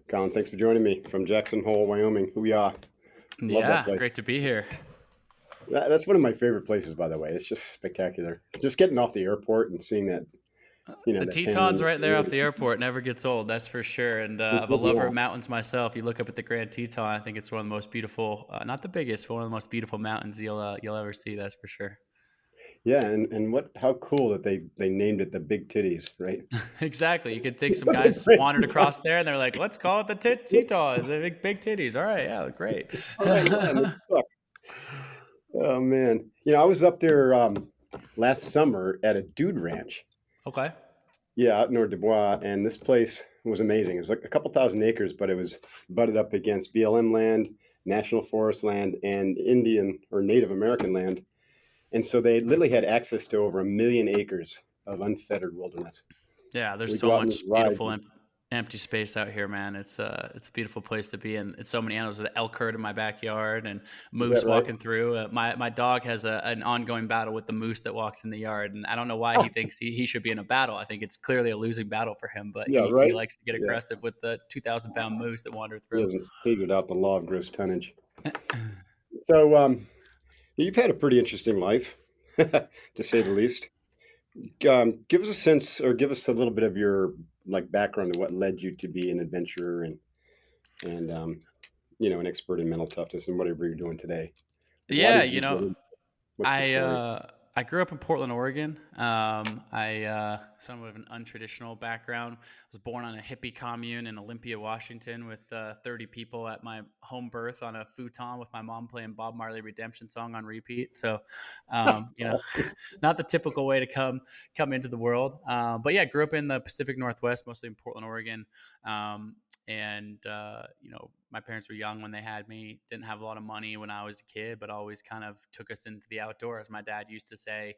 Colin, thanks for joining me from Jackson Hole, Wyoming. Hoo-yah. Love that Yeah, place. great to be here. That's one of my favorite places, by the way. It's just spectacular. Just getting off the airport and seeing The that panoramic Tetons right there off view. the airport never gets old, that's for sure. And It I'm a does lover not. of mountains myself. You look up at the Grand Teton, I think it's one of the most beautiful, not the biggest, but one of the most beautiful mountains you'll ever see. That's for sure. Yeah, and how cool that they named it the Big Titties, right? Exactly. You could think It's some such a guys great wandered design. across there and they're like, let's call it the Tetons. They big titties. All right, yeah, great. All right, yeah, and it's stuck. Oh man, I was up there last summer at a dude ranch. Okay. Yeah, out near Dubois, and this place was amazing. It was like a couple thousand acres, but it was butted up against BLM land, National Forest land, and Indian or Native American land. And so they literally had access to over 1 million acres of unfettered wilderness. Yeah, there's We so go out on these much rides. beautiful empty space out here, man. It's a beautiful place to be in. It's so many animals. There's an elk herd in my backyard and Is that moose right? walking through. My dog has an ongoing battle with the moose that walks in the yard, and I don't know why he thinks he should be in a battle. I think it's clearly a losing battle for him, but Yeah, he right. likes to get Yeah, aggressive with the 2,000 pound moose that wander he through. hasn't figured out the law of gross tonnage. So you've had a pretty interesting life, to say the least. Give us a sense, or give us a little bit of your like background of what led you to be an adventurer and an expert in mental toughness and whatever you're doing today. Why Yeah, did you get in? What's the I story? uh, I grew up in Portland, Oregon. I somewhat of an untraditional background. I was born on a hippie commune in Olympia, Washington, with 30 people at my home birth on a futon with my mom playing Bob Marley Redemption song on repeat. So, not the typical way to come into the world. But yeah, grew up in the Pacific Northwest, mostly in Portland, Oregon. And my parents were young when they had me, didn't have a lot of money when I was a kid, but always kind of took us into the outdoors. My dad used to say,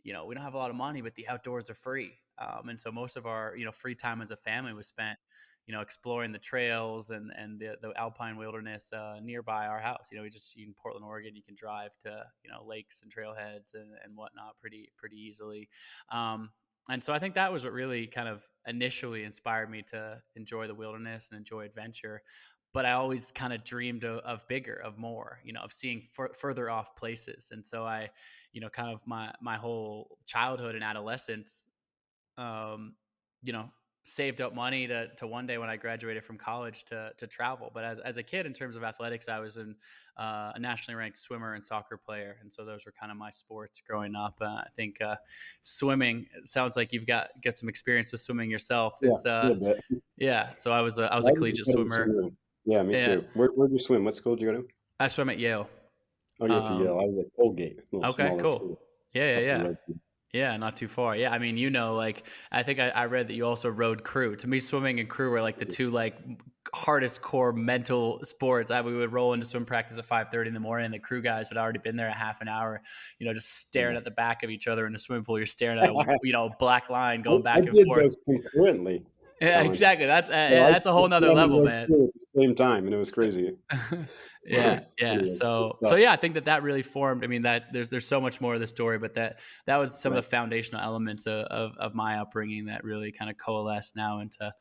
we don't have a lot of money, but the outdoors are free. And so most of our, free time as a family was spent, exploring the trails and the alpine wilderness nearby our house. We just in Portland, Oregon, you can drive to, lakes and trailheads and whatnot pretty easily. And so I think that was what really kind of initially inspired me to enjoy the wilderness and enjoy adventure. But I always kind of dreamed of bigger, of more, of seeing further off places. And so kind of my whole childhood and adolescence, um, you know, saved up money to one day when I graduated from college to travel. But as a kid, in terms of athletics, I was a nationally ranked swimmer and soccer player, and so those were kind of my sports growing up. I think swimming. It sounds like you've got some experience with swimming yourself. Yeah, It's a little bit. yeah. So I was I a was a collegiate bit of a swimmer. swimmer. Yeah, me Yeah, too. Where'd you swim? What school did you go to? I swim at Yale. Oh, you went to Yale. Um, I was at Colgate, a little okay, smaller cool. school Yeah, yeah, up the yeah. road. Yeah, not too far. Yeah, I mean, like I think I read that you also rode crew. To me, swimming and crew were like the two like hardest core mental sports. We would roll into swim practice at 5:30 in the morning, and the crew guys had already been there a half an hour. Just staring at the back of each other in the swimming pool. You're staring at a black line I, going I back and did forth. those concurrently, Yeah, Colin. exactly. So I That's a whole just nother swam and level, rode man. crew at the same time, and it was crazy. Yeah, yeah. Anyways, good So stuff. yeah, I think that really formed. I mean, that there's so much more of the story, but that was some of Right. the foundational elements of my upbringing that really kind of coalesced now into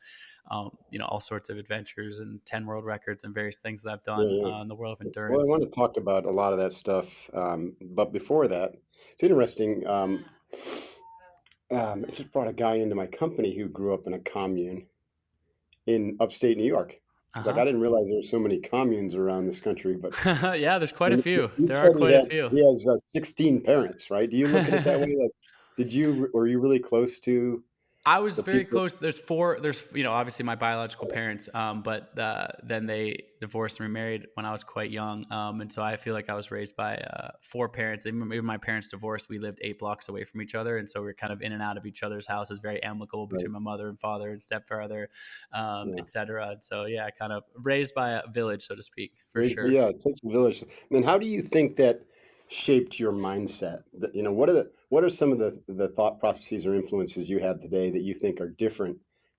all sorts of adventures and 10 world records and various things that I've Yeah, done yeah. in the world of Well, I endurance. want to talk about a lot of that stuff, but before that, it's interesting. I just brought a guy into my company who grew up in a commune in upstate New York. Uh He's like, I huh. didn't realize there were so many communes around this country, but Yeah, there's quite a and few. he There are said quite a few. he has 16 parents, right? Do you look at it that way? Like, were you really close to I was the very people? close. There's four. There's obviously my biological parents, but then they divorced and remarried when I was quite young, and so I feel like I was raised by four parents. Even my parents divorced. We lived 8 blocks away from each other, and so we are kind of in and out of each other's houses, very amicable Right. between my mother and father and stepfather, Yeah. etc. And so yeah, kind of raised by a village, so to speak, for Raised, sure. yeah, it takes a village. And then how do you think that shaped your mindset? What are some of the thought processes or influences you have today that you think are different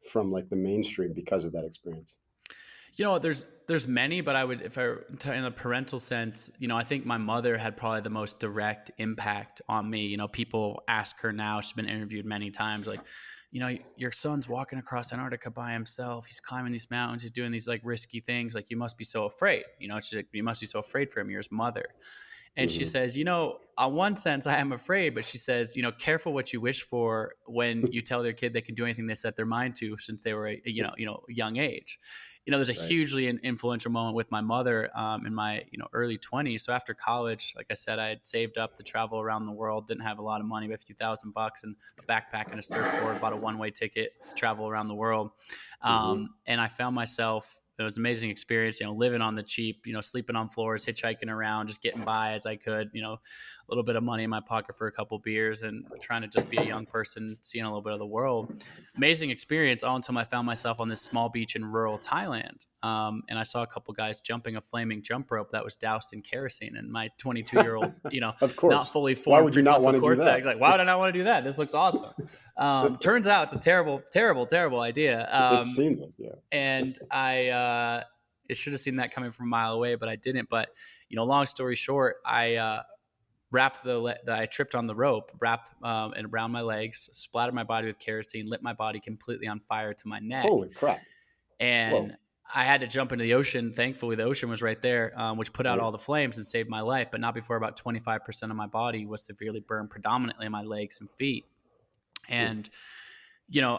from like the mainstream because of that experience? There's many, but I would, if I in a parental sense, I think my mother had probably the most direct impact on me. People ask her now; she's been interviewed many times, like, your son's walking across Antarctica by himself. He's climbing these mountains. He's doing these like risky things. Like, you must be so afraid. She's like, you must be so afraid for him. You're his mother. And she Hmm. says, on one sense, I am afraid, but she says, careful what you wish for when you tell their kid they can do anything they set their mind to since they were a young age. There's a Right. hugely influential moment with my mother in my early 20s. So after college, like I said, I had saved up to travel around the world. Didn't have a lot of money, but a few $1,000 and a backpack and a surfboard. Bought a one-way ticket to travel around the world, Hmm. and I found myself. It was an amazing experience, living on the cheap, sleeping on floors, hitchhiking around, just getting by as I could, a little bit of money in my pocket for a couple beers and trying to just be a young person, seeing a little bit of the world. Amazing experience all until I found myself on this small beach in rural Thailand. And I saw a couple guys jumping a flaming jump rope that was doused in kerosene. And my 22-year-old, Of not course. fully Why formed would you not prefrontal want to do cortex, that? like, why would I not want to do that? This looks awesome. Turns out it's a terrible, terrible, terrible idea. It seems like, yeah. And I should have seen that coming from a mile away, but I didn't. But long story short, I wrapped I tripped on the rope, wrapped it around my legs, splattered my body with kerosene, lit my body completely on fire to my neck, Holy crap. and Whoa. I had to jump into the ocean. Thankfully, the ocean was right there, which put out Right. all the flames and saved my life. But not before about 25% of my body was severely burned, predominantly my legs and feet. Oof. And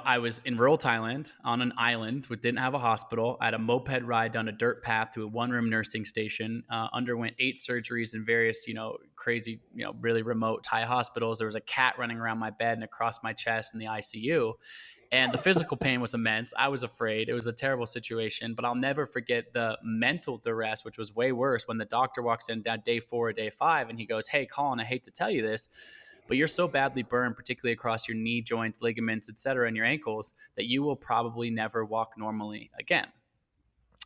I was in rural Thailand on an island, which didn't have a hospital. I had a moped ride down a dirt path to a one-room nursing station, underwent 8 surgeries in various, crazy, really remote Thai hospitals. There was a cat running around my bed and across my chest in the ICU. And the physical pain was immense. I was afraid. It was a terrible situation, but I'll never forget the mental duress, which was way worse when the doctor walks in down day 4 or day 5 and he goes, "Hey, Colin, I hate to tell you this, but you're so badly burned, particularly across your knee joints, ligaments, etc., and your ankles, that you will probably never walk normally again."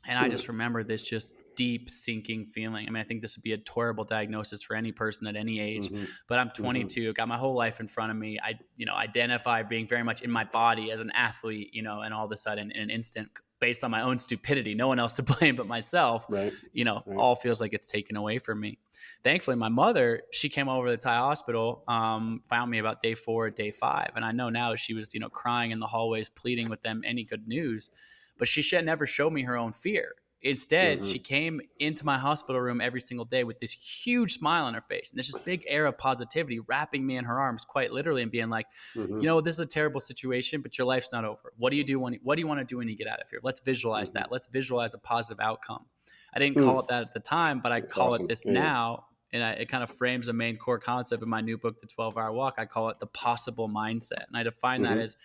And I just remember this just deep sinking feeling. I mean, I think this would be a terrible diagnosis for any person at any age, Hmm. but I'm Hmm. 22, got my whole life in front of me. I, identify being very much in my body as an athlete, and all of a sudden in an instant, based on my own stupidity, no one else to blame but myself, Right. Right. all feels like it's taken away from me. Thankfully, my mother, she came over to the Thai hospital, found me about day 4, day 5. And I know now she was, crying in the hallways, pleading with them any good news, but she should never show me her own fear. Instead, Hmm. she came into my hospital room every single day with this huge smile on her face and this just big air of positivity, wrapping me in her arms quite literally and being like, Hmm. this is a terrible situation, but your life's not over. What do you want to do when you get out of here? Let's visualize Hmm. that. Let's visualize a positive outcome. I didn't call Mm. it that at the time, but I That's call it awesome. this Yeah. now. And it kind of frames a main core concept in my new book, The 12-Hour Walk. I call it the possible mindset. And I define that Hmm. as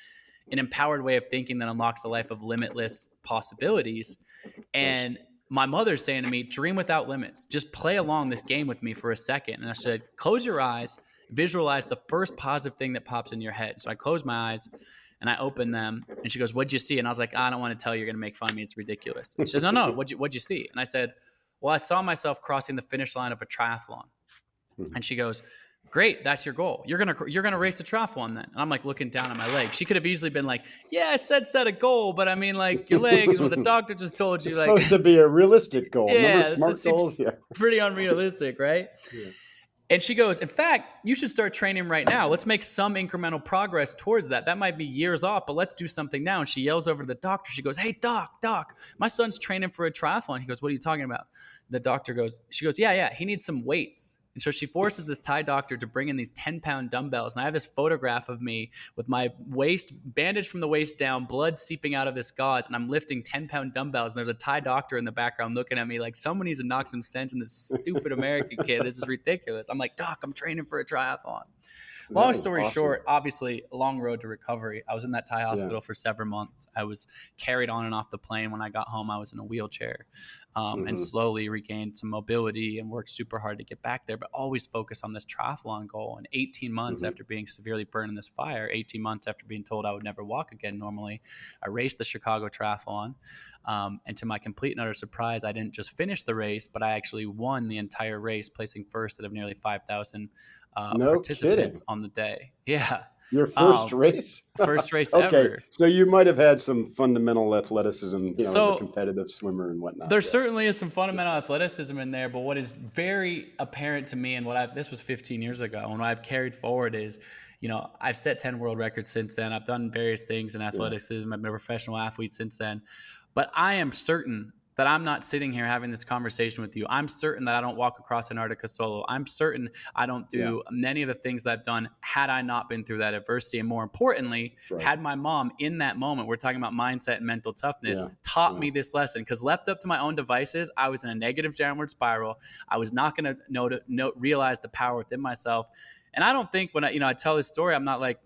an empowered way of thinking that unlocks a life of limitless possibilities. Nice. And my mother's saying to me, dream without limits. Just play along this game with me for a second. And I said, close your eyes, visualize the first positive thing that pops in your head. So I closed my eyes and I opened them. And she goes, "What'd you see?" And I was like, "I don't want to tell you. You're going to make fun of me. It's ridiculous." And she says, "No. What'd you see?" And I said, "Well, I saw myself crossing the finish line of a triathlon." Mhm. And she goes, "Great, that's your goal. You're gonna race a triathlon then." And I'm like looking down at my leg. She could have easily been like, "Yeah, I said set a goal, but I mean like your legs, what the doctor just told you, It's like, supposed to be a realistic goal. Remember yeah, this SMART seems goals? Yeah. pretty unrealistic, right?" Yeah. And she goes, "In fact, you should start training right now. Let's make some incremental progress towards that. That might be years off, but let's do something now." And she yells over to the doctor. She goes, "Hey, doc, my son's training for a triathlon." He goes, "What are you talking about?" The doctor goes, she goes, yeah, he needs some weights. And so she forces this Thai doctor to bring in these 10-pound dumbbells. And I have this photograph of me with my waist bandaged from the waist down, blood seeping out of this gauze. And I'm lifting 10-pound dumbbells. And there's a Thai doctor in the background looking at me like, someone needs to knock some sense in this stupid American kid. This is ridiculous. I'm like, "Doc, I'm training for a triathlon." That Long is story awesome. short, obviously a long road to recovery. I was in that Thai Yeah. hospital for several months. I was carried on and off the plane. When I got home, I was in a wheelchair, and Hmm. slowly regained some mobility and worked super hard to get back there, but always focus on this triathlon goal. And 18 months Hmm. after being severely burned in this fire, 18 months after being told I would never walk again normally, I raced the Chicago Triathlon. And to my complete and utter surprise, I didn't just finish the race, but I actually won the entire race, placing first out of nearly 5,000 No participants kidding. on the day. Yeah. Your first Um, race? First race Okay. ever. So you might have had some fundamental athleticism, as a So competitive swimmer and whatnot. there Yeah. certainly is some fundamental athleticism in there, but what is very apparent to me and this was 15 years ago, and what I've carried forward is, I've set 10 world records since then. I've done various things in Yeah. athleticism. I've been a professional athlete since then. But I am certain that I'm not sitting here having this conversation with you. I'm certain that I don't walk across Antarctica solo. I'm certain I don't Yeah. do many of the things that I've done had I not been through that adversity. And more importantly, That's right. had my mom in that moment, we're talking about mindset and mental toughness, Yeah. taught Yeah. me this lesson. Because left up to my own devices, I was in a negative downward spiral. I was not going to realize the power within myself. And I don't think when I tell this story, I'm not like,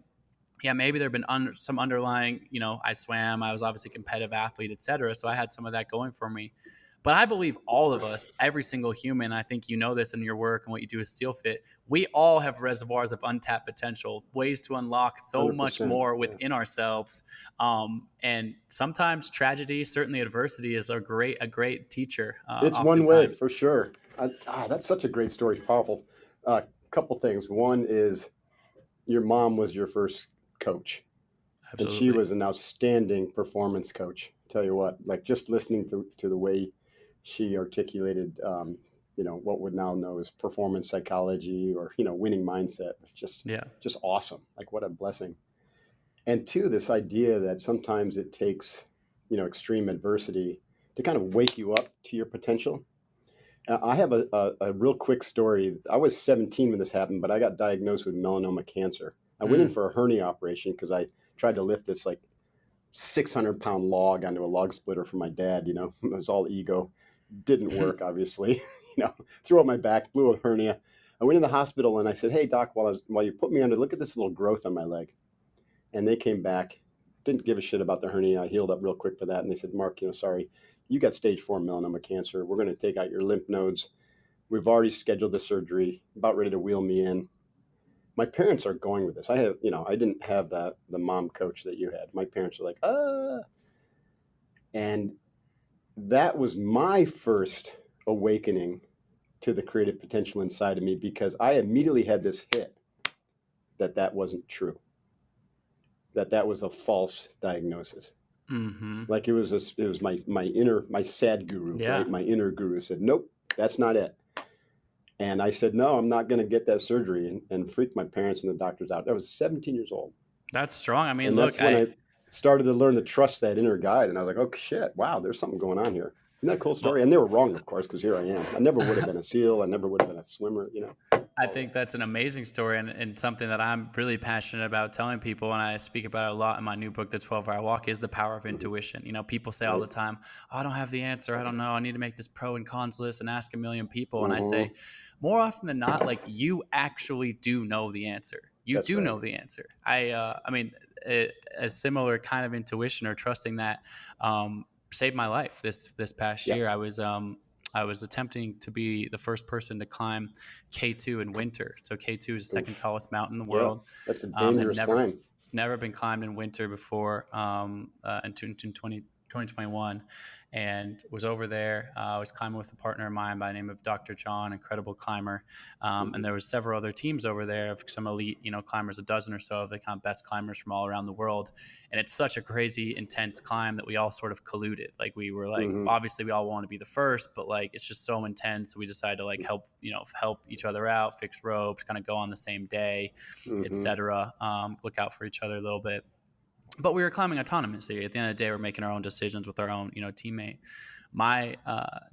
yeah, maybe there have been some underlying, I swam, I was obviously a competitive athlete, et cetera. So I had some of that going for me. But I believe all of us, every single human, I think you know this in your work and what you do is Steel Fit, we all have reservoirs of untapped potential, ways to unlock so much 100%. more Yeah. within ourselves. And sometimes tragedy, certainly adversity, is a great teacher. It's one way Oftentimes, for sure. That's such a great story. It's powerful. Couple things. One is your mom was your first coach, and she absolutely. was an outstanding performance coach. Tell you what, like just listening to the way she articulated, what would now know as performance psychology or winning mindset was Yeah. just awesome. Like what a blessing. And two, this idea that sometimes it takes extreme adversity to kind of wake you up to your potential. I have a real quick story. I was 17 when this happened, but I got diagnosed with melanoma cancer. I went in Mm. for a hernia operation because I tried to lift this like 600-pound log onto a log splitter for my dad. It was all ego. Didn't work, obviously. Threw out my back, blew a hernia. I went in the hospital and I said, "Hey, doc, while you put me under, look at this little growth on my leg." And they came back, didn't give a shit about the hernia. I healed up real quick for that. And they said, "Mark, sorry, you got stage 4 melanoma cancer. We're going to take out your lymph nodes. We've already scheduled the surgery, about ready to wheel me in." My parents are going with this. I didn't have the mom coach that you had. My parents are like, and that was my first awakening to the creative potential inside of me because I immediately had this hit that wasn't true, that was a false diagnosis. Mm-hmm. Like it was my sad guru, Yeah. right? My inner guru said, "Nope, that's not it." And I said, "No, I'm not going to get that surgery," and freaked my parents and the doctors out. I was 17 years old. That's strong. I mean, And look, that's when I started to learn to trust that inner guide. And I was like, "Oh shit, wow, there's something going on here." Isn't that a cool well, story? And they were wrong, of course, because here I am. I never would have been a SEAL. I never would have been a swimmer. I All think that's an amazing story and something that I'm really passionate about telling people, and I speak about it a lot in my new book, The 12-Hour Walk, is the power of that. Hmm. intuition. People say all Right. the time, oh, I don't have the answer. I don't know. I need to make this pro and cons list and ask a million people. And I Hmm. say, more often than not, like you actually do know the answer. You That's do right. know the answer. I mean, a similar kind of intuition or trusting that saved my life this past Yeah. year. I was attempting to be the first person to climb K2 in winter. So K2 is the second Oof. tallest mountain in the Yeah. world. That's a Had dangerous never climb. never been climbed in winter before in 2021, and was over there. I was climbing with a partner of mine by the name of Dr. John, incredible climber. Hmm. And there was several other teams over there of some elite, climbers, a dozen or so of the kind of best climbers from all around the world. And it's such a crazy, intense climb that we all sort of colluded. Like we were like, Hmm. obviously we all want to be the first, but like it's just so intense. So we decided to like help each other out, fix ropes, kind of go on the same day, Hmm. etc. Look out for each other a little bit. But we were climbing autonomously. At the end of the day, we're making our own decisions with our own, teammate. My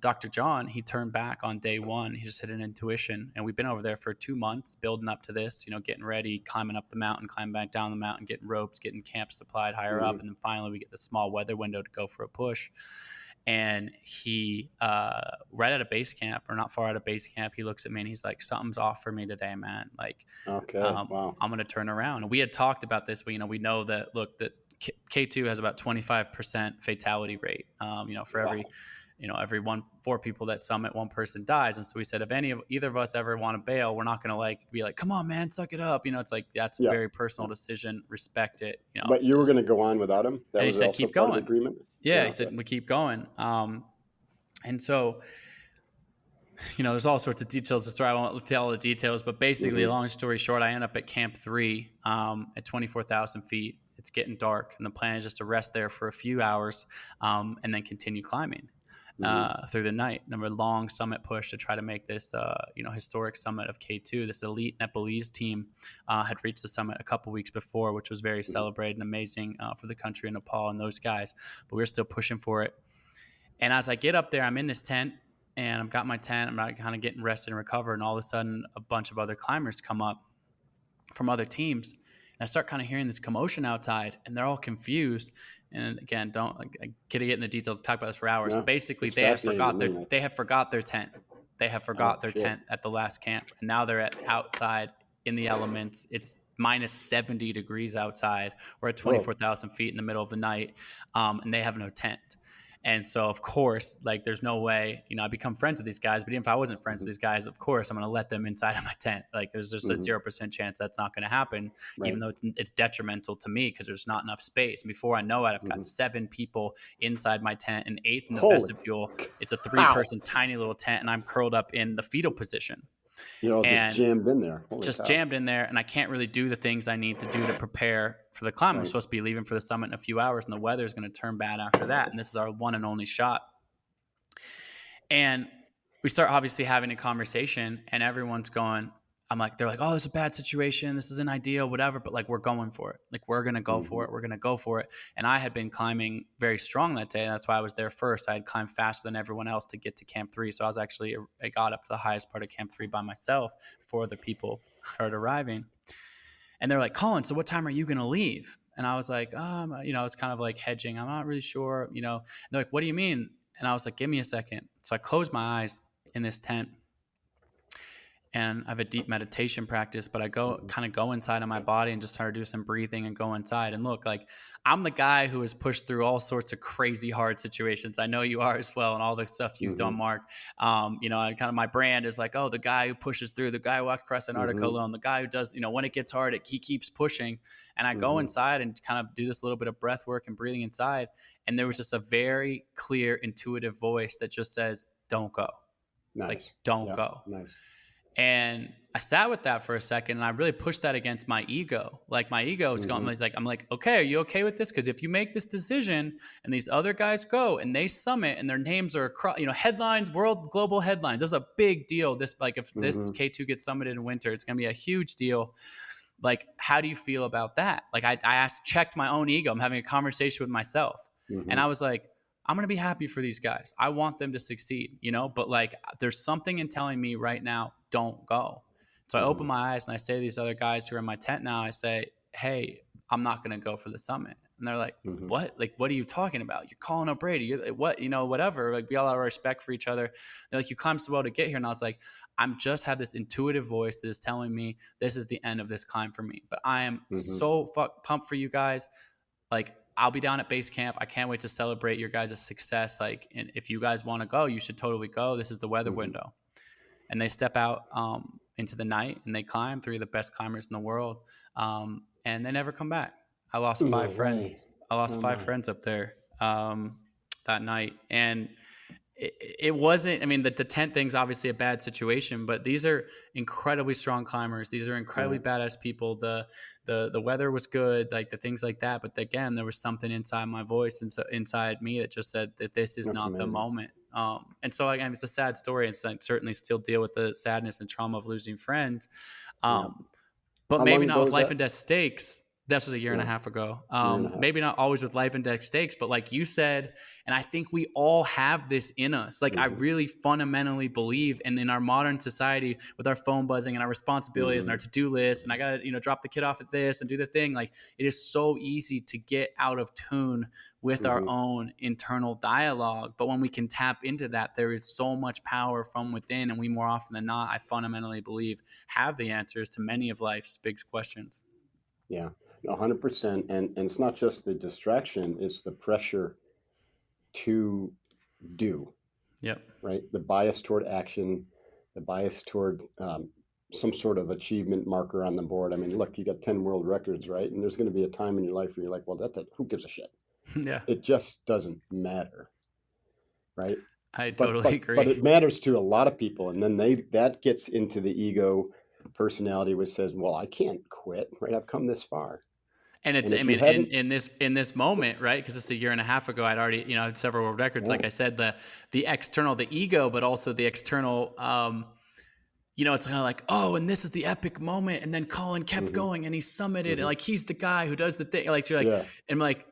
Dr. John, he turned back on day one. He just had an intuition, and we've been over there for 2 months building up to this. Getting ready, climbing up the mountain, climbing back down the mountain, getting ropes, getting camp supplied higher up, Hmm. and then finally we get the small weather window to go for a push. And he, right at a base camp, or not far out of base camp, he looks at me and he's like, "Something's off for me today, man. Like, Okay. Wow. I'm going to turn around." And we had talked about this, but we know that that K2 has about 25% fatality rate. For every, Wow. every 4 people that summit, 1 person dies. And so we said, if either of us ever want to bail, we're not going to be like, "Come on, man, suck it up." It's like, that's a Yeah. very personal decision. Respect it. But you were going to go on without him. That And he was said, also "Keep part of the going." agreement. Yeah, Yeah. he Okay. said, "We keep going." And so, there's all sorts of details to the story. I won't tell all the details, but basically, Hmm. long story short, I end up at Camp 3 at 24,000 feet. It's getting dark, and the plan is just to rest there for a few hours and then continue climbing. through the night. Number long summit push to try to make this, historic summit of K2. This elite Nepalese team had reached the summit a couple weeks before, which was very celebrated and amazing for the country of Nepal and those guys. But we were still pushing for it. And as I get up there, I'm in this tent and I've got my tent. I'm not kind of getting rested and recover. And all of a sudden, a bunch of other climbers come up from other teams. And I start kind of hearing this commotion outside and they're all confused. And again, don't get in the details, talk about this for hours. Yeah, Basically, it's they have fascinating forgot their tent. They have forgot their tent at the last camp. And now they're outside in the elements. It's minus 70 degrees outside. We're at 24,000 feet in the middle of the night. And they have no tent. And so, of course, like there's no way, I become friends with these guys, but even if I wasn't friends with these guys, of course, I'm going to let them inside of my tent. Like there's just a 0% chance that's not going to happen, even though it's detrimental to me because there's not enough space. And before I know it, I've got 7 people inside my tent and 8 in the vestibule. It's a 3-person tiny little tent and I'm curled up in the fetal position. Just jammed in there. Jammed in there, and I can't really do the things I need to do to prepare for the climb. I'm supposed to be leaving for the summit in a few hours, and the weather is going to turn bad after that. And this is our one and only shot. And we start obviously having a conversation, and everyone's going, they're like, oh, it's a bad situation. This isn't ideal, whatever. But like, we're going for it. Like, we're going to go for it. We're going to go for it. And I had been climbing very strong that day. And that's why I was there first. I had climbed faster than everyone else to get to Camp 3. So I got up to the highest part of Camp 3 by myself before the people started arriving. And they're like, Colin, so what time are you going to leave? And I was like, it's kind of like hedging. I'm not really sure, And they're like, what do you mean? And I was like, give me a second. So I closed my eyes in this tent. And I have a deep meditation practice, but I go inside of my body and just start to do some breathing and go inside. And look, like I'm the guy who has pushed through all sorts of crazy hard situations. I know you are as well. And all the stuff you've done, Mark, my brand is like, oh, the guy who pushes through, the guy who walked across Antarctica alone, the guy who does, when it gets hard, he keeps pushing. And I go inside and kind of do this little bit of breath work and breathing inside. And there was just a very clear, intuitive voice that just says, don't go. Nice. Like, don't go. Nice. And I sat with that for a second and I really pushed that against my ego. Like my ego is going, I'm like, okay, are you okay with this? Because if you make this decision and these other guys go and they summit and their names are across, headlines, global headlines, this is a big deal. This, like if this K2 gets summited in winter, it's going to be a huge deal. Like, how do you feel about that? Like checked my own ego. I'm having a conversation with myself. And I was like, I'm going to be happy for these guys. I want them to succeed, but like there's something in telling me right now, don't go. So I open my eyes and I say to these other guys who are in my tent now, I say, hey, I'm not going to go for the summit. And they're like, what? Like, what are you talking about? You're Colin O'Brady. You're what, whatever. Like we all have respect for each other. They're like, you climbed so well to get here. And I was like, I'm just have this intuitive voice that is telling me this is the end of this climb for me. But I am so pumped for you guys. Like, I'll be down at base camp. I can't wait to celebrate your guys' success. Like, and if you guys want to go, you should totally go. This is the weather window. And they step out into the night and they climb, 3 of the best climbers in the world. And they never come back. I lost 5 friends. I lost 5 friends up there that night. And it wasn't, the tent thing's obviously a bad situation, but these are incredibly strong climbers. These are incredibly badass people. The weather was good, like the things like that. But again, there was something inside my voice and so inside me that just said that this is not the moment. And so again, it's a sad story. It's like certainly still deal with the sadness and trauma of losing friends. But How maybe long not ago with was life that? and death stakes. This was a year and a half ago. Maybe not always with life and death stakes, but like you said, and I think we all have this in us. Like I really fundamentally believe, and in our modern society with our phone buzzing and our responsibilities and our to-do list, and I got to, drop the kid off at this and do the thing. Like it is so easy to get out of tune with our own internal dialogue. But when we can tap into that, there is so much power from within. And we more often than not, I fundamentally believe, have the answers to many of life's big questions. Yeah. 100%. And it's not just the distraction, it's the pressure to do. Yep. Right. The bias toward action, the bias toward some sort of achievement marker on the board. I mean, look, you got 10 world records, right? And there's going to be a time in your life where you're like, well, that who gives a shit? Yeah. It just doesn't matter. Right. I totally agree. But it matters to a lot of people. And then that gets into the ego personality, which says, well, I can't quit. Right. I've come this far. And it's, And I if you mean, hadn't, in this moment, right? Because it's a year and a half ago, I'd already, had several world records. yeah, Like I said, the external, the ego, but also the external. It's kind of like, oh, and this is the epic moment, and then Colin kept hmm going, and he summited, and hmm like he's the guy who does the thing. Like you're like, yeah, and like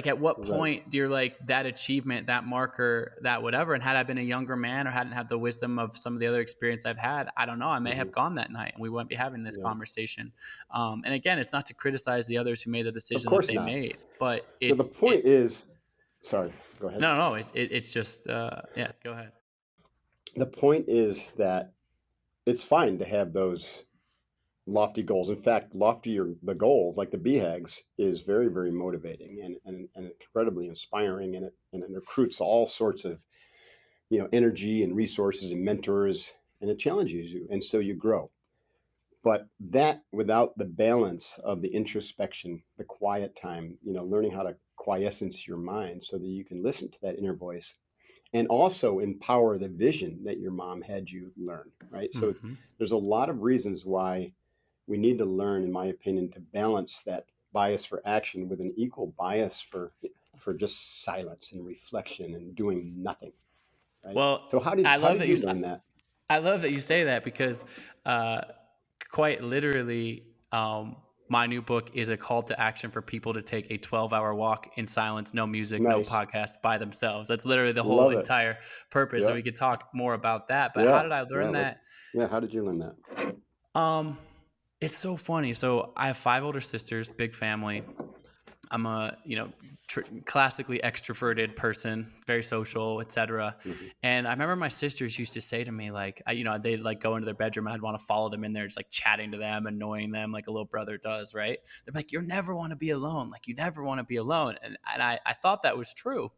at what right, point do you're like that achievement, that marker, that whatever? And had I been a younger man or hadn't had the wisdom of some of the other experience I've had, I don't know, I may have hmm gone that night and we wouldn't be having this yeah. conversation. And again, it's not to criticize the others who made the Of decision that course they not. made, but No, the point is, sorry, go ahead. no, it's just, yeah, go ahead. The point is that it's fine to have those lofty goals. In fact, loftier the goals, like the BHAGs, is very, very motivating and incredibly inspiring, and it recruits all sorts of energy and resources and mentors, and it challenges you, and so you grow. But that without the balance of the introspection, the quiet time, learning how to quiescence your mind so that you can listen to that inner voice and also empower the vision that your mom had you learn, right? So Hmm. there's a lot of reasons why we need to learn, in my opinion, to balance that bias for action with an equal bias for just silence and reflection and doing nothing, right? Well, So I how love did that you learn that? I love that you say that because, uh, quite literally, my new book is a call to action for people to take a 12-hour walk in silence, no music, no Nice, podcast, by themselves. That's literally the whole love it. entire purpose. And Yeah, we could talk more about that. But how yeah, did I yeah. learn that? Yeah. How did you learn that? Um, it's so funny. So I have five older sisters, big family. I'm a classically extroverted person, very social, etc. Hmm. And I remember my sisters used to say to me, like, they'd like go into their bedroom and I'd want to follow them in there, just like chatting to them, annoying them like a little brother does, right? They're like, you never want to be alone, like you never want to be alone, and I thought that was true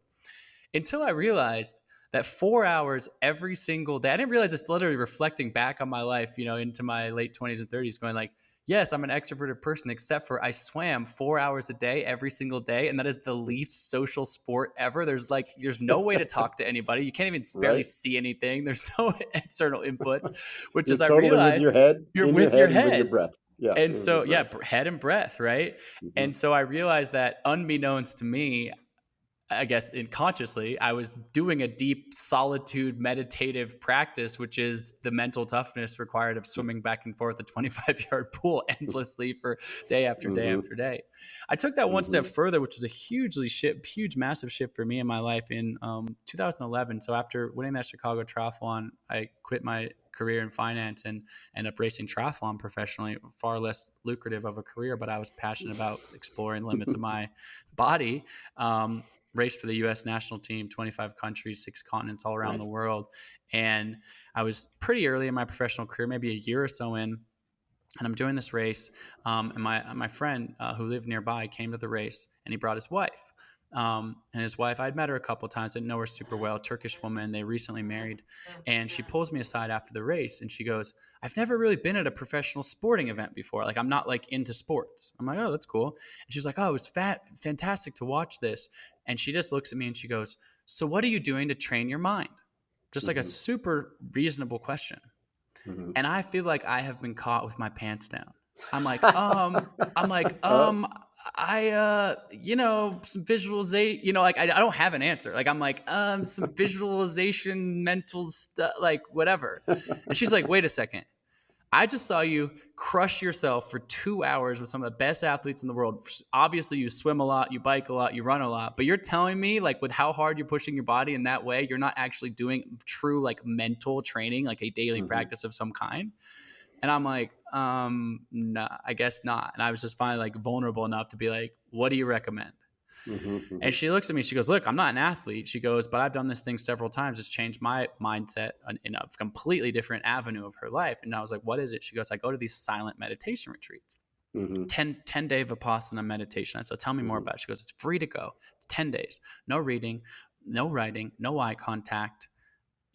until I realized that 4 hours every single day. I didn't realize it's literally reflecting back on my life, into my late 20s and 30s, going like, yes, I'm an extroverted person, except for I swam 4 hours a day every single day. And that is the least social sport ever. There's no way to talk to anybody. You can't even barely Right. see anything. There's no external inputs, which You're is I totally with your realized head, you're in your with your head, and with your head. breath. Yeah, And with your so, yeah, breath. head and breath, right? Hmm. And so I realized that unbeknownst to me, I guess unconsciously, I was doing a deep solitude meditative practice, which is the mental toughness required of swimming back and forth a 25-yard pool endlessly for day after day Hmm. after day. I took that one step Hmm. further, which was a huge, massive shift for me in my life in 2011. So after winning that Chicago triathlon, I quit my career in finance and ended up racing triathlon professionally. Far less lucrative of a career, but I was passionate about exploring the limits of my body. Um, Raced for the U.S. national team, 25 countries, 6 continents, all around Right. the world. And I was pretty early in my professional career, maybe a year or so in, and I'm doing this race. And my friend who lived nearby came to the race, and he brought his wife. And his wife, I'd met her a couple of times, didn't know her super well, Turkish woman. They recently married. And she pulls me aside after the race and she goes, I've never really been at a professional sporting event before. Like, I'm not like into sports. I'm like, oh, that's cool. And she's like, oh, it was fantastic to watch this. And she just looks at me and she goes, so what are you doing to train your mind? Just like a Hmm. super reasonable question. Hmm. And I feel like I have been caught with my pants down. I'm like, I'm like, some visualization, like I don't have an answer. Like I'm like, some visualization, mental stuff, like whatever. And she's like, wait a second. I just saw you crush yourself for 2 hours with some of the best athletes in the world. Obviously, you swim a lot, you bike a lot, you run a lot, but you're telling me, like, with how hard you're pushing your body in that way, you're not actually doing true, like, mental training, like a daily Hmm. practice of some kind. And I'm like, nah, I guess not. And I was just finally like vulnerable enough to be like, what do you recommend? Hmm. And Hmm. she looks at me, she goes, look, I'm not an athlete. She goes, but I've done this thing several times. It's changed my mindset in a completely different avenue of her life. And I was like, what is it? She goes, I go to these silent meditation retreats. Hmm. 10-day Vipassana meditation. So tell me more Hmm. about it. She goes, it's free to go. It's 10 days. No reading, no writing, no eye contact.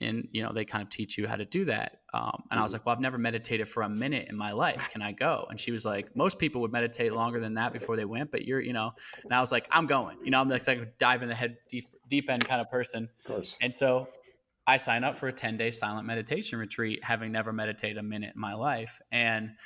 And, they kind of teach you how to do that. And I was Hmm. like, well, I've never meditated for a minute in my life. Can I go? And she was like, most people would meditate longer than that before they went, but and I was like, I'm going, I'm like dive in the head deep end kind of person. Of course. And so I signed up for a 10-day silent meditation retreat, having never meditated a minute in my life. And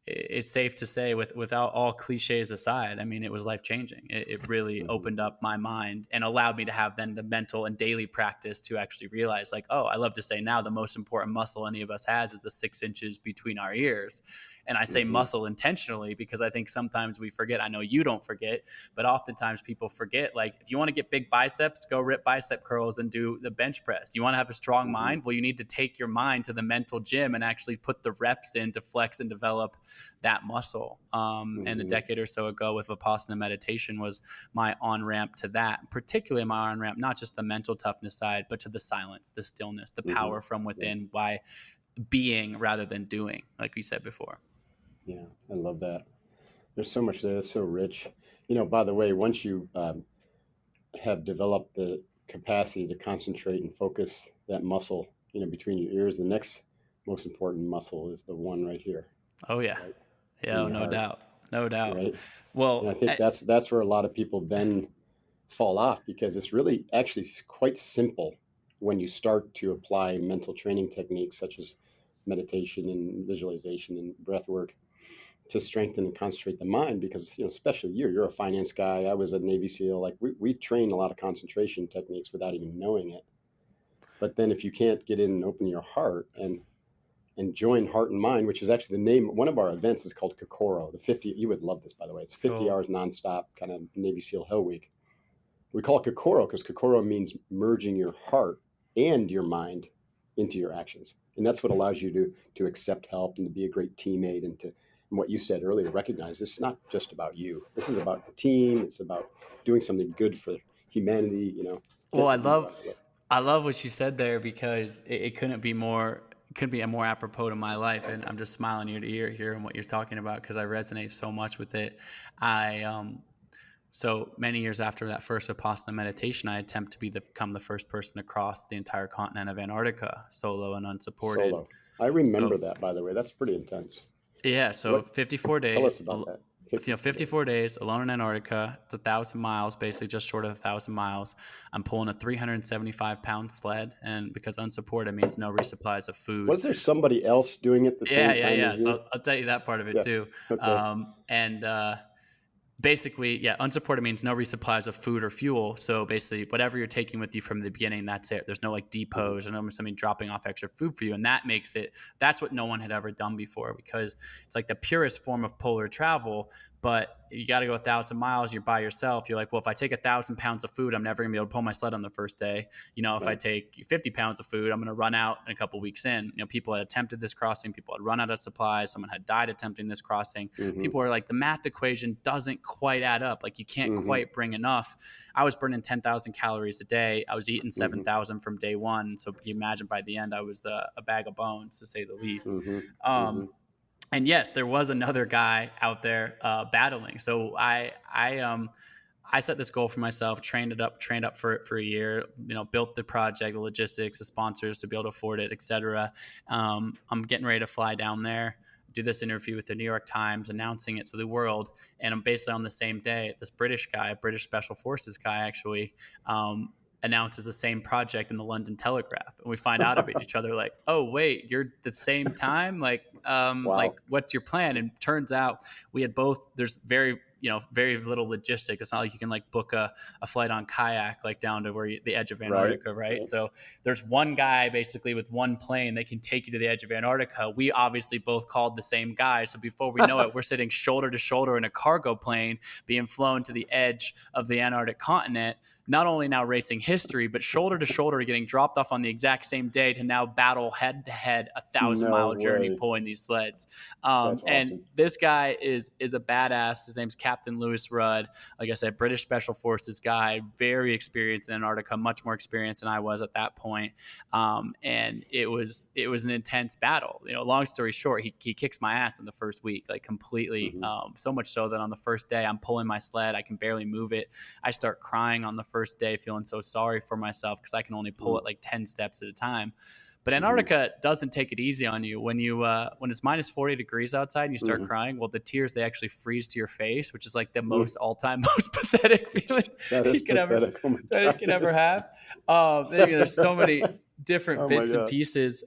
it's safe to say, without all cliches aside, I mean, it was life changing. It really Hmm. opened up my mind and allowed me to have then the mental and daily practice to actually realize, like, oh, I love to say now the most important muscle any of us has is the 6 inches between our ears. And I say Hmm. muscle intentionally because I think sometimes we forget. I know you don't forget, but oftentimes people forget. Like, if you want to get big biceps, go rip bicep curls and do the bench press. You want to have a strong Hmm. mind? Well, you need to take your mind to the mental gym and actually put the reps in to flex and develop that muscle. And a Hmm. decade or so ago with Vipassana meditation was my on ramp to that, particularly my on ramp, not just the mental toughness side, but to the silence, the stillness, the Hmm. power from Yeah. within by being rather than doing, like we said before. Yeah. I love that. There's so much there. It's so rich. By the way, once you have developed the capacity to concentrate and focus that muscle, between your ears, the next most important muscle is the one right here, Oh, yeah. right Yeah, in oh, your no heart, doubt. No doubt. right? And I Well, think that's where a lot of people then fall off because it's really actually quite simple when you start to apply mental training techniques such as meditation and visualization and breath work to strengthen and concentrate the mind because especially you're a finance guy. I was a Navy SEAL. Like we train a lot of concentration techniques without even knowing it. But then if you can't get in and open your heart and join heart and mind, which is actually the name, one of our events is called Kokoro, the 50, you would love this, by the way. It's 50 cool. hours nonstop, kind of Navy SEAL Hell Week. We call it Kokoro because Kokoro means merging your heart and your mind into your actions. And that's what allows you to accept help and to be a great teammate and what you said earlier, recognize this is not just about you. This is about the team. It's about doing something good for humanity. Well, I You love I love what you said there because it couldn't be more, couldn't be a more apropos to my life, and I'm just smiling ear to ear hearing what you're talking about because I resonate so much with it. I So many years after that first Vipassana meditation, I attempt to become the first person to cross the entire continent of Antarctica solo and unsupported. solo. I remember So that, by the way. That's pretty intense. yeah, so What? 54 Tell us days, about that. 54 days. 54 days alone in Antarctica. It's 1,000 miles, basically just short of 1,000 miles. I'm pulling a 375-pound sled, and because unsupported means no resupplies of food. Was there somebody else doing it the Yeah, same yeah, time as yeah. So you? I'll tell you that part of it Yeah. too. Okay. And basically, yeah, unsupported means no resupplies of food or fuel. So basically, whatever you're taking with you from the beginning, that's it. There's no like Hmm. depots or no somebody dropping off extra food for you. And that makes it, that's what no one had ever done before because it's like the purest form of polar travel. But you got to go 1,000 miles, you're by yourself. You're like, well, if I take 1,000 pounds of food, I'm never gonna be able to pull my sled on the first day. If I Right. take 50 pounds of food, I'm going to run out in a couple weeks in. People had attempted this crossing, people had run out of supplies, someone had died attempting this crossing. Hmm. People are like, the math equation doesn't quite add up. Like, you can't Hmm. quite bring enough. I was burning 10,000 calories a day. I was eating Hmm. 7,000 from day one. So you imagine by the end, I was a bag of bones, to say the least. Hmm. Hmm. Um, and yes, there was another guy out there battling. So I set this goal for myself, trained up for a year, built the project, the logistics, the sponsors to be able to afford it, etc. I'm getting ready to fly down there, do this interview with the New York Times, announcing it to the world. And I'm basically on the same day, this British guy, British Special Forces guy, actually, announces the same project in the London Telegraph. And we find out about each other like, oh, wait, you're the same time? Like Wow. what's your plan? And turns out we had both, there's very little logistics. It's not like you can like book a flight on kayak like down to the edge of Right. Antarctica, right? Right. So there's one guy basically with one plane that can take you to the edge of Antarctica. We obviously both called the same guy. So before we know it, we're sitting shoulder to shoulder in a cargo plane being flown to the edge of the Antarctic continent, not only now racing history, but shoulder to shoulder, getting dropped off on the exact same day to now battle head to head a thousand No mile journey way. pulling these sleds. That's And awesome. this guy is a badass. His name's Captain Lewis Rudd. Like I said, British Special Forces guy, very experienced in Antarctica, much more experienced than I was at that point. And it was an intense battle. Long story short, he kicks my ass in the first week, like completely. Hmm. So much so that on the first day, I'm pulling my sled, I can barely move it. I start crying on the first day, feeling so sorry for myself because I can only pull it like 10 steps at a time. But Hmm. Antarctica doesn't take it easy on you when it's minus 40 degrees outside and you start Hmm. crying. Well, the tears, they actually freeze to your face, which is like the Hmm. most all-time most pathetic feeling That is you could ever pathetic. Oh my that you God. could ever have. There's so many different Oh my bits and God. pieces.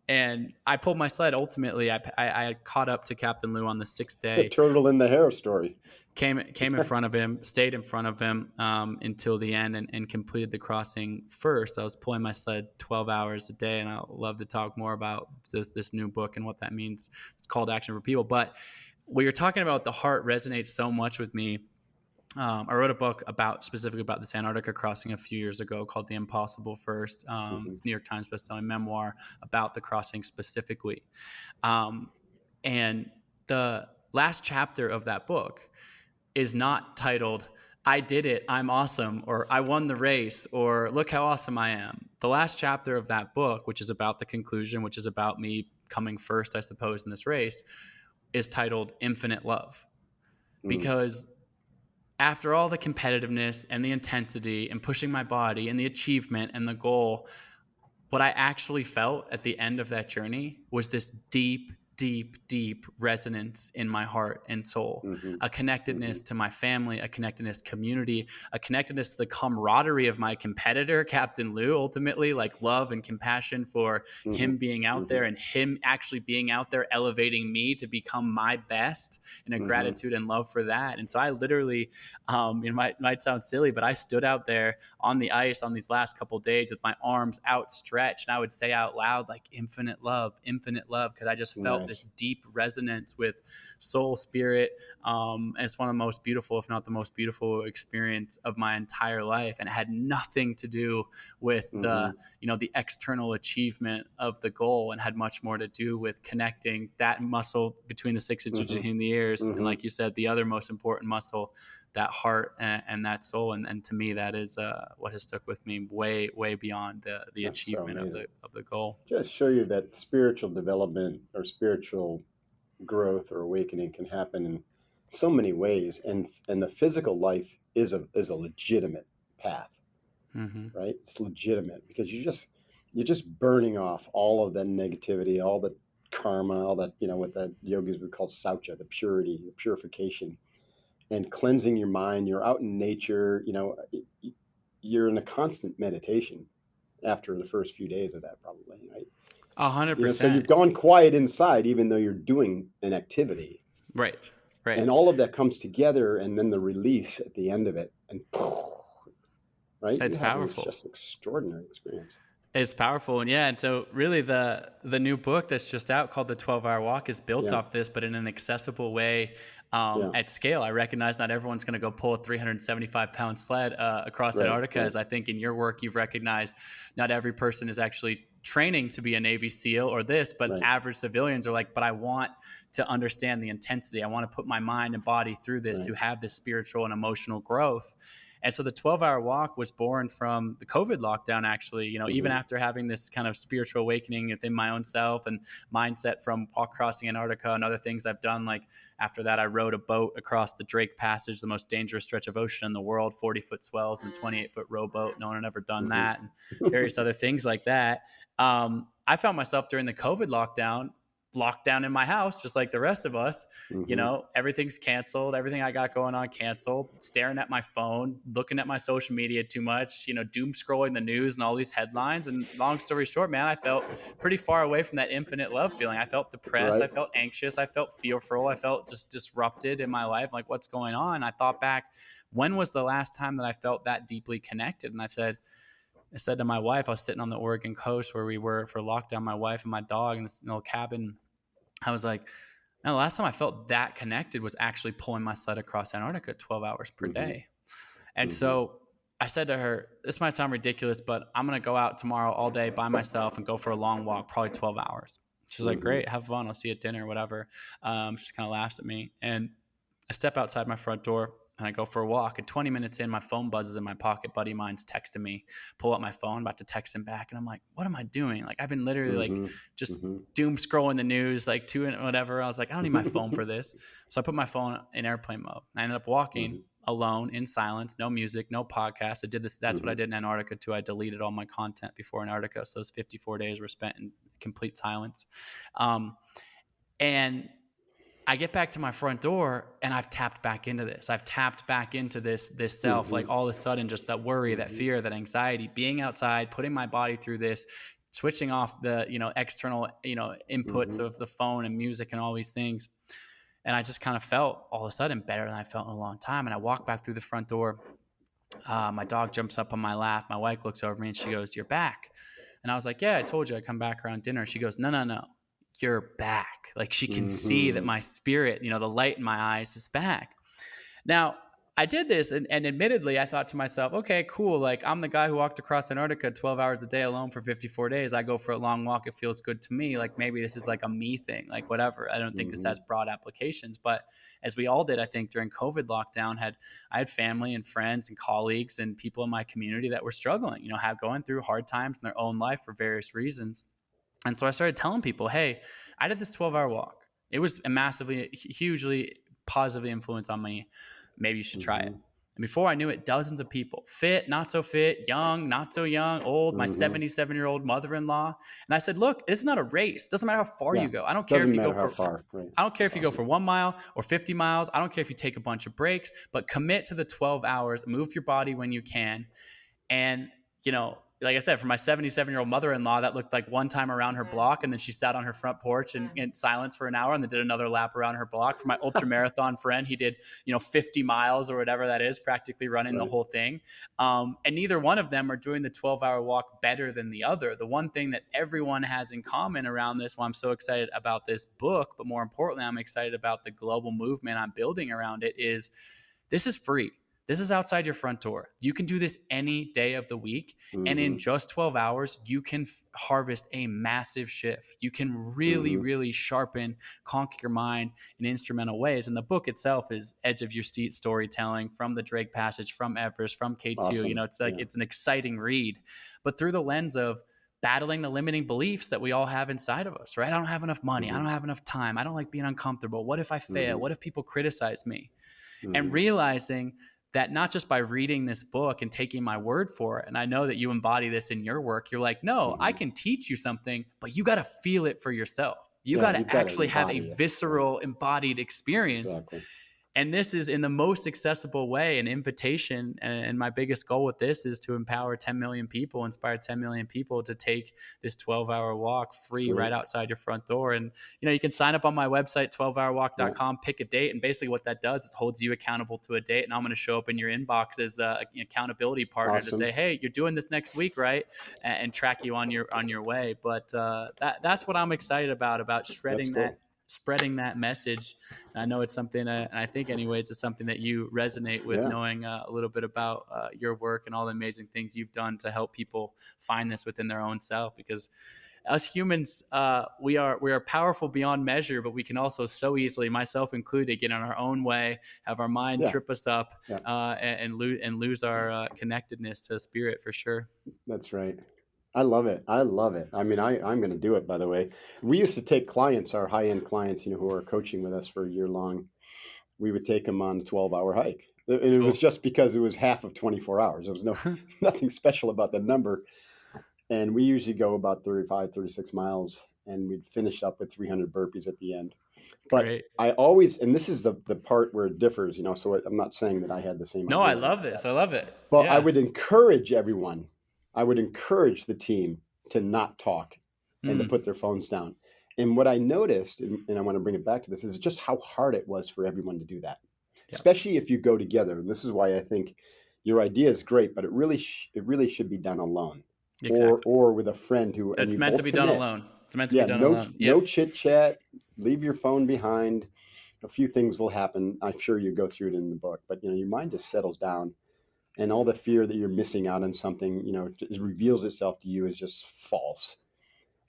And I pulled my sled. Ultimately, I caught up to Captain Lou on the sixth The day. turtle in the hair story. Came in front of him, stayed in front of him until the end, and completed the crossing first. I was pulling my sled 12 hours a day, and I'd love to talk more about this new book and what that means. It's called Action for People. But what you're talking about, the heart resonates so much with me. I wrote a book specifically about this Antarctica crossing a few years ago called The Impossible First. Hmm. It's New York Times bestselling memoir about the crossing specifically. Um, and the last chapter of that book is not titled "I did it, I'm awesome," or "I won the race," or "Look how awesome I am." The last chapter of that book, which is about the conclusion, which is about me coming first, I suppose, in this race, is titled "Infinite Love." Mm. Because after all the competitiveness and the intensity and pushing my body and the achievement and the goal, what I actually felt at the end of that journey was this deep, deep, deep resonance in my heart and soul, Hmm. a Hmm. connectedness to my family, a connectedness community, a connectedness to the camaraderie of my competitor, Captain Lou, ultimately, like love and compassion for Hmm. him being out Hmm. there and him actually being out there elevating me to become my best, and a Hmm. gratitude and love for that. And so I literally, it might sound silly, but I stood out there on the ice on these last couple of days with my arms outstretched, and I would say out loud like infinite love, because I just felt this Nice. deep resonance with soul, spirit. And it's one of the most beautiful, if not the most beautiful experience of my entire life, and it had nothing to do with Hmm. the external achievement of the goal, and had much more to do with connecting that muscle between the 6 inches Hmm. between the ears, and Hmm. like you said, the other most important muscle, that heart and that soul. And to me, that is what has stuck with me way, way beyond the That's so achievement of amazing. the goal. Just show you that spiritual development or spiritual growth or awakening can happen in so many ways, and the physical life is a legitimate path, Mm-hmm. right? It's legitimate because you're just burning off all of that negativity, all the karma, all that, what the yogis would call saucha, the purity, the purification, and cleansing your mind. You're out in nature, you're in a constant meditation after the first few days of that, probably, right? A hundred So you've percent. gone quiet inside even though you're doing an activity, Right. and Right. all of that comes together, and then the release at the end of it, and right, you It's have this powerful. just extraordinary experience. It's powerful. And yeah, and so really the new book that's just out called The 12-Hour Walk is built Yeah. off this, but in an accessible way, Yeah. at scale. I recognize not everyone's going to go pull a 375-pound sled across Right. Antarctica, Right. as I think in your work you've recognized not every person is actually training to be a Navy SEAL or this, but Right. average civilians are like, but I want to understand the intensity. I want to put my mind and body through this to Right. have this spiritual and emotional growth. And so the 12-hour walk was born from the COVID lockdown, actually, even Hmm. after having this kind of spiritual awakening within my own self and mindset from walk crossing Antarctica and other things I've done. Like after that, I rowed a boat across the Drake Passage, the most dangerous stretch of ocean in the world, 40-foot swells and 28-foot rowboat. No one had ever done Hmm. that, and various other things like that. I found myself during the COVID locked down in my house, just like the rest of us. Hmm. Everything's canceled, everything I got going on canceled, staring at my phone, looking at my social media too much, doom scrolling the news and all these headlines. And long story short, man, I felt pretty far away from that infinite love feeling. I felt depressed, I Right. felt anxious, I felt fearful, I felt just disrupted in my life. Like, what's going on? I thought back, when was the last time that I felt that deeply connected? And I said to my wife, I was sitting on the Oregon coast where we were for lockdown, my wife and my dog in this little cabin. I was like, man, the last time I felt that connected was actually pulling my sled across Antarctica 12 hours per Hmm. day. And Hmm. so I said to her, this might sound ridiculous, but I'm going to go out tomorrow all day by myself and go for a long walk, probably 12 hours. She's like, Hmm. great, have fun. I'll see you at dinner, whatever. She just kind of laughs at me. And I step outside my front door and I go for a walk. And 20 minutes in, my phone buzzes in my pocket. Buddy of mine's texting me. Pull up my phone, about to text him back, and I'm like, "What am I doing?" Like I've been literally like Hmm. just Hmm. doom scrolling the news, like two and whatever. I was like, I don't need my phone for this. So I put my phone in airplane mode. I ended up walking Hmm. alone in silence, no music, no podcast. I did this. That's what I Hmm. did in Antarctica too. I deleted all my content before Antarctica. So those 54 days were spent in complete silence. And I get back to my front door and I've tapped back into this. I've tapped back into this self. Mm-hmm. Like all of a sudden, just that worry, that Mm-hmm. fear, that anxiety, being outside, putting my body through this, switching off the, external, inputs Mm-hmm. of the phone and music and all these things. And I just kind of felt all of a sudden better than I felt in a long time. And I walk back through the front door. My dog jumps up on my lap. My wife looks over me and she goes, "You're back." And I was like, "Yeah, I told you I'd come back around dinner." She goes, "No, no, no. You're back." Like she can see that Mm-hmm. my spirit, the light in my eyes is back. Now, I did this, and admittedly, I thought to myself, okay, cool. Like, I'm the guy who walked across Antarctica 12 hours a day alone for 54 days. I go for a long walk. It feels good to me. Like, maybe this is like a me thing, like, whatever. I don't think this Mm-hmm. has broad applications. But as we all did, I think during COVID lockdown, I had family and friends and colleagues and people in my community that were struggling, have going through hard times in their own life for various reasons. And so I started telling people, hey, I did this 12-hour walk. It was a massively, hugely positively influence on me. Maybe you should try it. Mm-hmm. And before I knew it, dozens of people, fit, not so fit, young, not so young, old, my Mm-hmm. 77-year-old mother-in-law. And I said, look, this is not a race. Doesn't matter how far Yeah. you go. I don't care if Doesn't you go matter how for far. Right. I don't care That's if you go awesome. for 1 mile or 50 miles. I don't care if you take a bunch of breaks, but commit to the 12 hours, move your body when you can. And, like I said, for my 77-year-old mother-in-law, that looked like one time around her block. And then she sat on her front porch in silence for an hour and then did another lap around her block. For my ultra marathon friend, he did, 50 miles or whatever that is, practically running the Right. whole thing. And neither one of them are doing the 12-hour walk better than the other. The one thing that everyone has in common around this, why I'm so excited about this book, but more importantly, I'm excited about the global movement I'm building around it, is this is free. This is outside your front door. You can do this any day of the week. And Mm-hmm. in just 12 hours, you can harvest a massive shift. You can really, Mm-hmm. really sharpen, conquer your mind in instrumental ways. And the book itself is edge of your seat storytelling from the Drake Passage, from Everest, from K2. Awesome. It's like, Yeah. it's an exciting read, but through the lens of battling the limiting beliefs that we all have inside of us, right? I don't have enough money. I Mm-hmm. don't have enough time. I don't like being uncomfortable. What if I fail? Mm-hmm. What if people criticize me? And Mm-hmm. realizing that not just by reading this book and taking my word for it, and I know that you embody this in your work, you're like, no, I Mm-hmm. can teach you something, but you got to feel it for yourself. You Yeah. got You've to got to actually have a embody it. Right. visceral, embodied experience. Exactly. And this is in the most accessible way, an invitation. And my biggest goal with this is to empower 10 million people, inspire 10 million people to take this 12-hour walk free right Sweet. outside your front door. And, you can sign up on my website, Yeah. 12hourwalk.com, pick a date. And basically what that does is holds you accountable to a date. And I'm going to show up in your inbox as an accountability partner to Awesome. say, hey, you're doing this next week, right? And track you on your way. But that's what I'm excited about That's cool. spreading that message. And I know it's something, and I think anyways, it's something that you resonate with, Yeah. knowing a little bit about your work and all the amazing things you've done to help people find this within their own self. Because us humans, we are powerful beyond measure, but we can also so easily, myself included, get in our own way, have our mind Yeah. trip us up, Yeah. and lose our connectedness to spirit, for sure. That's right. I love it. I love it. I mean, I'm going to do it, by the way. We used to take clients, our high-end clients, who are coaching with us for a year long. We would take them on a 12-hour hike. And it was Cool. just because it was half of 24 hours. There was nothing special about the number. And we usually go about 35, 36 miles, and we'd finish up with 300 burpees at the end. But Great. I always, and this is the part where it differs, so I'm not saying that I had the same No, I idea love about this. that. I love it. But I Yeah. would encourage everyone, I would encourage the team to not talk and to Mm. put their phones down. And what I noticed, and I want to bring it back to this, is just how hard it was for everyone to do that, Yeah. especially if you go together. And this is why I think your idea is great, but it really should be done alone, Exactly. or with a friend who, and It's you meant to both be done commit. alone. It's meant to be Yeah, done no alone. no Yep. chit chat. Leave your phone behind. A few things will happen. I'm sure you go through it in the book, but your mind just settles down, and all the fear that you're missing out on something, it reveals itself to you as just false.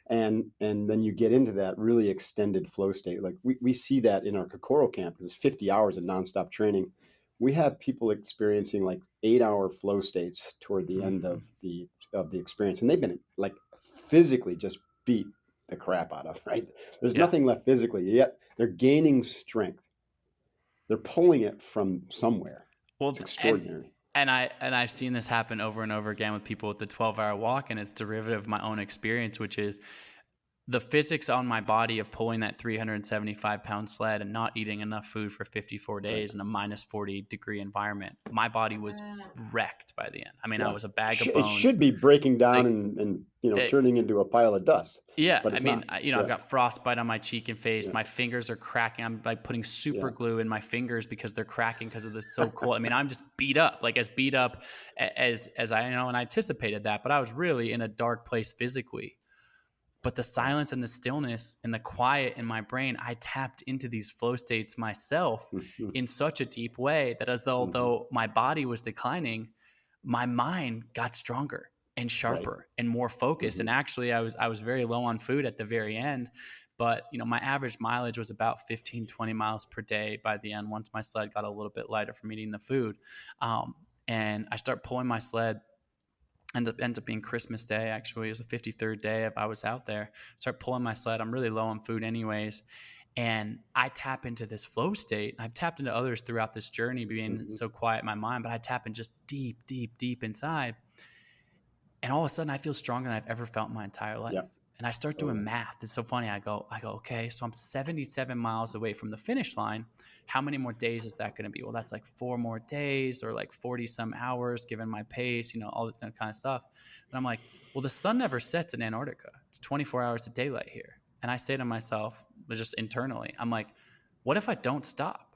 And then you get into that really extended flow state. Like we see that in our Kokoro camp, because it's 50 hours of nonstop training. We have people experiencing like 8-hour flow states toward the end Mhm. of the experience, and they've been like physically just beat the crap out of, right? There's Yeah. nothing left physically, yet they're gaining strength. They're pulling it from somewhere. Well, It's extraordinary. and I've seen this happen over and over again with people with the 12-hour walk, and it's derivative of my own experience, which is the physics on my body of pulling that 375-pound sled and not eating enough food for 54 Right. days in a minus 40-degree environment, my body was wrecked by the end. I mean, I Yeah. was a bag of It bones. should be breaking down Like, and it, turning into a pile of dust, yeah, but I it's mean, not. I've Yeah. got frostbite on my cheek and face. Yeah. My fingers are cracking. I'm like putting super Yeah. glue in my fingers because they're cracking because of the so cold. I mean, I'm just beat up, like as beat up as I know, and I anticipated that, but I was really in a dark place physically. But the Right. silence and the stillness and the quiet in my brain, I tapped into these flow states myself Mm-hmm. in such a deep way that as though, Mm-hmm. although my body was declining, my mind got stronger and Right. sharper and more focused. Mm-hmm. And actually, I was very low on food at the very end, but my average mileage was about 15, 20 miles per day by the end. Once my sled got a little bit lighter from eating the food, and I start pulling my sled. Ends up being Christmas Day. Actually, it was the 53rd day I was out there. Start pulling my sled. I'm really low on food, anyways, and I tap into this flow state. I've tapped into others throughout this journey, being Mm-hmm. so quiet in my mind, but I tap in just deep, deep, deep inside. And all of a sudden I feel stronger than I've ever felt in my entire life. Yeah. And I start Oh doing yeah. math. It's so funny. I go, okay, so I'm 77 miles away from the finish line. How many more days is that going to be? Well, that's like 4 more days or like 40 some hours given my pace, all this kind of stuff. And I'm like, well, the sun never sets in Antarctica. It's 24 hours of daylight here. And I say to myself, just internally, I'm like, what if I don't stop?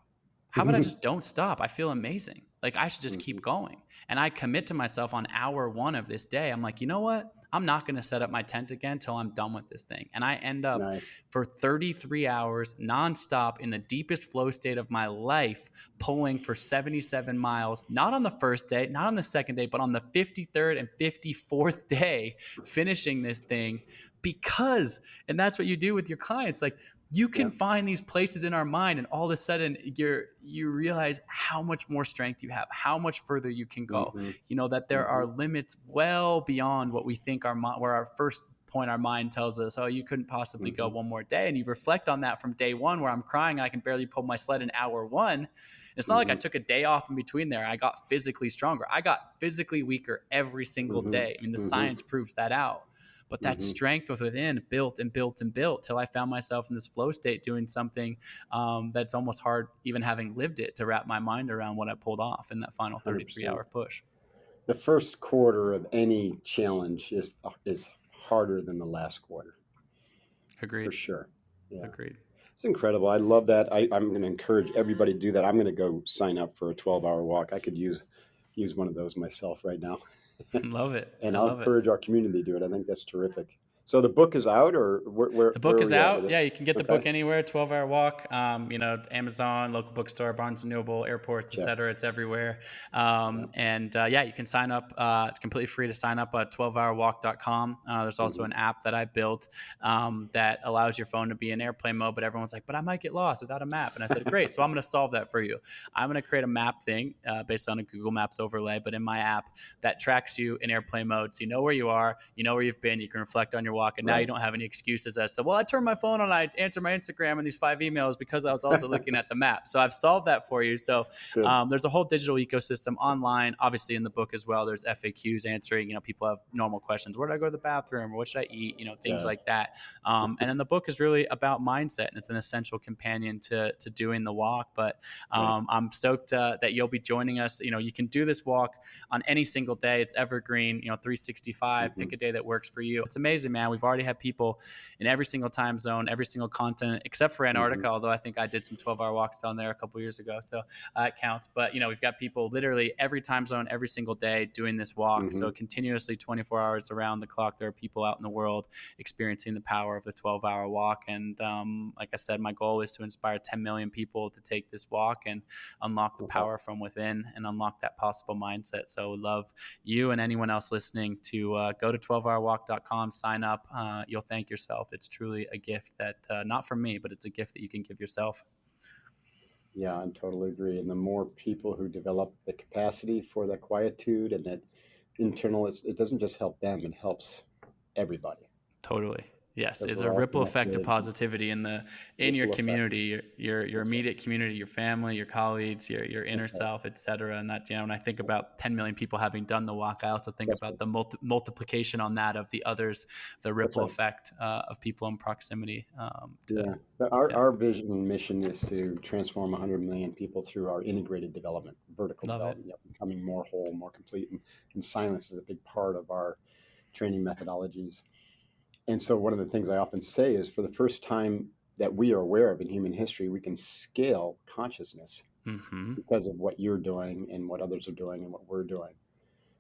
How about I just don't stop? I feel amazing. Like I should just Mm-hmm. keep going. And I commit to myself on hour 1 of this day. I'm like, you know what? I'm not going to set up my tent again until I'm done with this thing. And I end up Nice. for 33 hours nonstop in the deepest flow state of my life, pulling for 77 miles, not on the first day, not on the second day, but on the 53rd and 54th day, finishing this thing because, and that's what you do with your clients. Like, you Yeah. can find these places in our mind, and all of a sudden you realize how much more strength you have, how much further you can go. Mm-hmm. That there Mm-hmm. are limits well beyond what we think where our first point our mind tells us, oh, you couldn't possibly go Mm-hmm. one more day. And you reflect on that from day 1 where I'm crying, I can barely pull my sled in hour 1. It's not like I Mm-hmm. took a day off in between there. I got physically stronger. I got physically weaker every single Mm-hmm. day. I mean, the Mm-hmm. science proves that out. But that Mm-hmm. strength was within built and built and built till I found myself in this flow state doing something that's almost hard, even having lived it, to wrap my mind around what I pulled off in that final 100%. 33-hour push. The first quarter of any challenge is harder than the last quarter, for Agreed. sure. Yeah. Agreed. It's incredible. I love that. I'm going to encourage everybody to do that. I'm going to go sign up for a 12-hour walk. I could use one of those myself right now. Love it. And I I'll love it. encourage our community to do it. I think that's terrific. So the book is out, or The where book are is we at with out. it? Yeah, you can get the Okay. book anywhere. 12-hour walk. Amazon, local bookstore, Barnes and Noble, airports, Check. etc. It's everywhere. Yeah. And yeah, you can sign up. It's completely free to sign up at 12hourwalk.com. There's also Mm-hmm. an app that I built that allows your phone to be in airplane mode. But everyone's like, but I might get lost without a map. And I said, great. So I'm going to solve that for you. I'm going to create a map thing based on a Google Maps overlay, but in my app that tracks you in airplane mode, so you know where you are, you know where you've been, you can reflect on your walk, and now you Right. don't have any excuses as to, well, I turned my phone on, I answered my Instagram and these 5 emails because I was also looking at the map. So I've solved that for you. So Good. there's a whole digital ecosystem online, obviously in the book as well. There's FAQs answering, people have normal questions. Where did I go to the bathroom? Or what should I eat? Things Yeah. like that. And then the book is really about mindset, and it's an essential companion to doing the walk. But Right. I'm stoked that you'll be joining us. You can do this walk on any single day. It's evergreen, 365. Mm-hmm. Pick a day that works for you. It's amazing, man. We've already had people in every single time zone, every single continent, except for Mm-hmm. Antarctica, although I think I did some 12-hour walks down there a couple years ago. So it counts. But, we've got people literally every time zone, every single day doing this walk. Mm-hmm. So continuously 24 hours around the clock, there are people out in the world experiencing the power of the 12-hour walk. And like I said, my goal is to inspire 10 million people to take this walk and unlock the power from within and unlock that possible mindset. So love you and anyone else listening to go to 12hourwalk.com, sign up. You'll thank yourself. It's truly a gift that not from me, but it's a gift that you can give yourself. Yeah, I totally agree. And the more people who develop the capacity for that quietude and that internal, it doesn't just help them, it helps everybody. Totally. Yes, because it's we're a all ripple effect of connected. positivity in your Ripple effect. community, your That's right. immediate community, your family, your colleagues, your inner That's right. self, etc. And that, when I think about 10 million people having done the walk, I also think That's about right. the multiplication on that of the others, the That's ripple right. effect of people in proximity. Yeah. But Our, Yeah, our vision and mission is to transform 100 million people through our integrated development, vertical love it. development, becoming more whole, more complete. And silence is a big part of our training methodologies. And so, one of the things I often say is for the first time that we are aware of in human history, we can scale consciousness Hmm. because of what you're doing and what others are doing and what we're doing.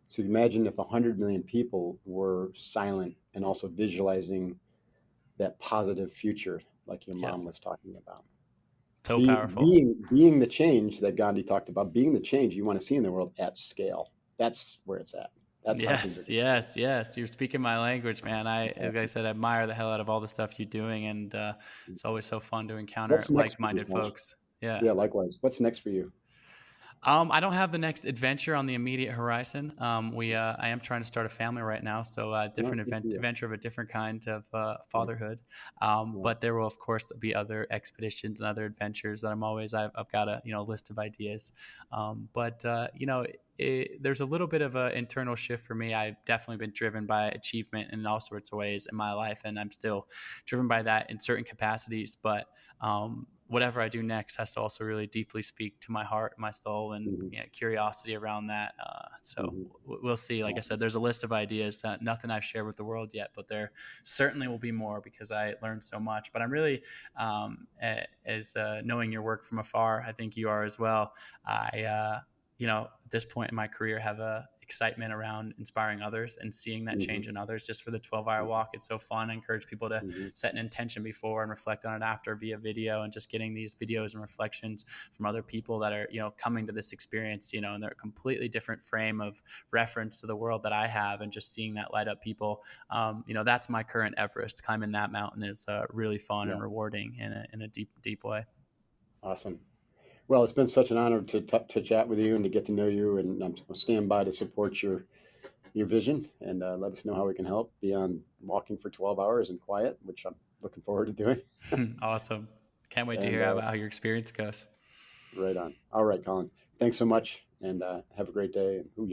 So, imagine if 100 million people were silent and also visualizing that positive future, like your Yeah, mom was talking about. so powerful. Being the change that Gandhi talked about, being the change you want to see in the world at scale. That's where it's at. That's how things are Yes, going to yes, yes. You're speaking my language, man. Like I happen. said, I admire the hell out of all the stuff you're doing, and it's always so fun to encounter What's next for you, like-minded Colin? folks. Yeah. Yeah, likewise. What's next for you? I don't have the next adventure on the immediate horizon. I am trying to start a family right now, so No, different good for you. adventure of a different kind of Yeah, fatherhood. yeah. But there will, of course, be other expeditions and other adventures that I've got a list of ideas. But there's a little bit of an internal shift for me. I've definitely been driven by achievement in all sorts of ways in my life, and I'm still driven by that in certain capacities. But whatever I do next has to also really deeply speak to my heart, my soul, and Hmm. curiosity around that. So Hmm. we'll see. Like I said, Awesome. there's a list of ideas, nothing I've shared with the world yet, but there certainly will be more because I learned so much. But I'm really, as knowing your work from afar, I think you are as well. At this point in my career, have a excitement around inspiring others and seeing that Hmm. change in others just for the 12-hour walk. It's so fun. I encourage people to Hmm. set an intention before and reflect on it after via video, and just getting these videos and reflections from other people that are coming to this experience, in their completely different frame of reference to the world that I have, and just seeing that light up people. That's my current Everest. Climbing that mountain is really fun Yeah, and rewarding in a deep way. awesome. Well, it's been such an honor to chat with you and to get to know you, and I'll stand by to support your vision and let us know how we can help beyond walking for 12 hours in quiet, which I'm looking forward to doing. Awesome. Can't wait to And hear how your experience goes. right on. All right, Colin. Thanks so much, and have a great day. And hoo